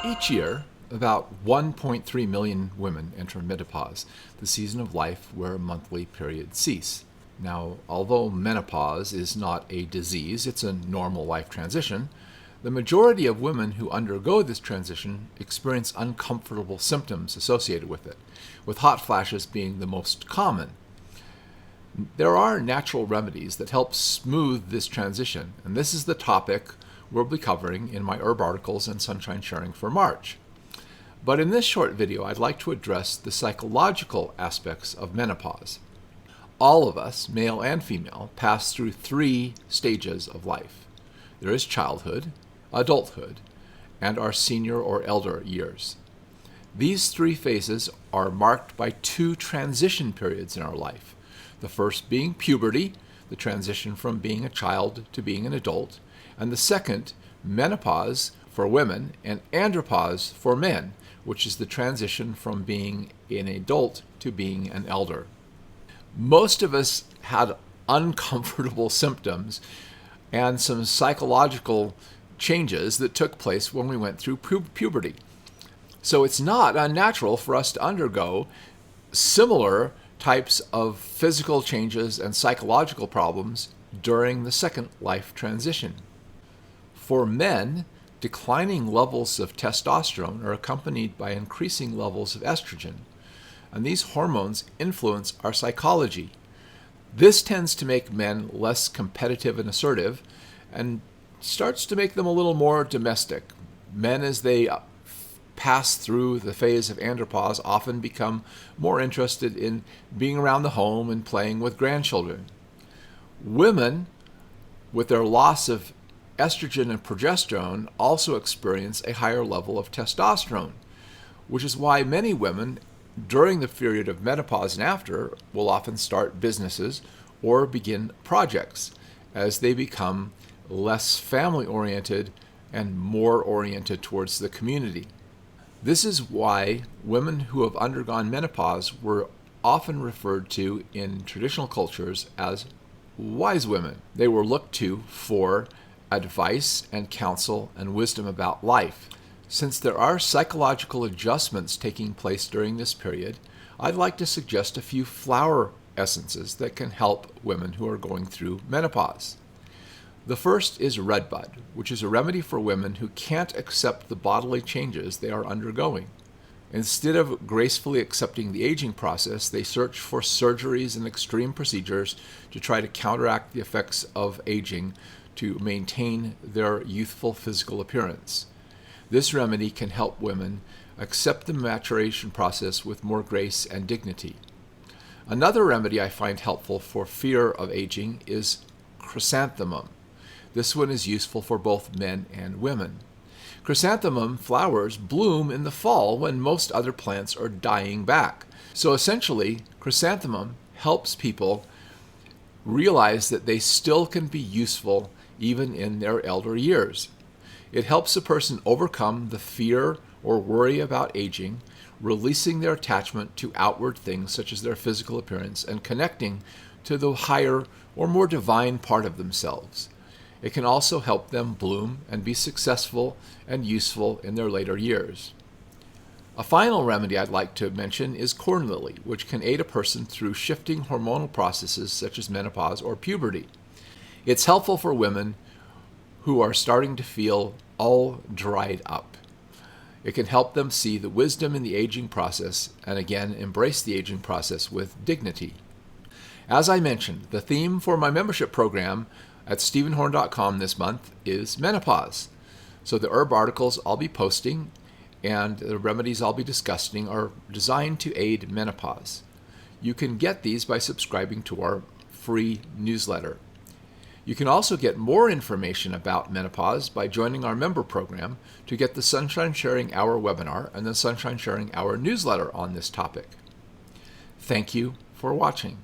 Each year, about 1.3 million women enter menopause, the season of life where monthly periods cease. Now, although menopause is not a disease, it's a normal life transition, the majority of women who undergo this transition experience uncomfortable symptoms associated with it, with hot flashes being the most common. There are natural remedies that help smooth this transition, and this is the topic we'll be covering in my herb articles and sunshine sharing for March. But in this short video, I'd like to address the psychological aspects of menopause. All of us, male and female, pass through three stages of life. There is childhood, adulthood, and our senior or elder years. These three phases are marked by two transition periods in our life. The first being puberty, the transition from being a child to being an adult, and the second, menopause for women, and andropause for men, which is the transition from being an adult to being an elder. Most of us had uncomfortable symptoms and some psychological changes that took place when we went through puberty. So it's not unnatural for us to undergo similar types of physical changes and psychological problems during the second life transition. For men, declining levels of testosterone are accompanied by increasing levels of estrogen, and these hormones influence our psychology. This tends to make men less competitive and assertive, and starts to make them a little more domestic. Men, as they pass through the phase of andropause, often become more interested in being around the home and playing with grandchildren. Women, with their loss of estrogen and progesterone, also experience a higher level of testosterone, which is why many women during the period of menopause and after will often start businesses or begin projects as they become less family-oriented and more oriented towards the community. This is why women who have undergone menopause were often referred to in traditional cultures as wise women. They were looked to for advice and counsel and wisdom about life. Since there are psychological adjustments taking place during this period, I'd like to suggest a few flower essences that can help women who are going through menopause. The first is redbud, which is a remedy for women who can't accept the bodily changes they are undergoing. Instead of gracefully accepting the aging process, they search for surgeries and extreme procedures to try to counteract the effects of aging to maintain their youthful physical appearance. This remedy can help women accept the maturation process with more grace and dignity. Another remedy I find helpful for fear of aging is chrysanthemum. This one is useful for both men and women. Chrysanthemum flowers bloom in the fall when most other plants are dying back. So essentially, chrysanthemum helps people realize that they still can be useful even in their elder years. It helps a person overcome the fear or worry about aging, releasing their attachment to outward things such as their physical appearance and connecting to the higher or more divine part of themselves. It can also help them bloom and be successful and useful in their later years. A final remedy I'd like to mention is corn lily, which can aid a person through shifting hormonal processes such as menopause or puberty. It's helpful for women who are starting to feel all dried up. It can help them see the wisdom in the aging process and again embrace the aging process with dignity. As I mentioned, the theme for my membership program at stephenhorn.com this month is menopause. So the herb articles I'll be posting and the remedies I'll be discussing are designed to aid menopause. You can get these by subscribing to our free newsletter. You can also get more information about menopause by joining our member program to get the Sunshine Sharing Hour webinar and the Sunshine Sharing Hour newsletter on this topic. Thank you for watching.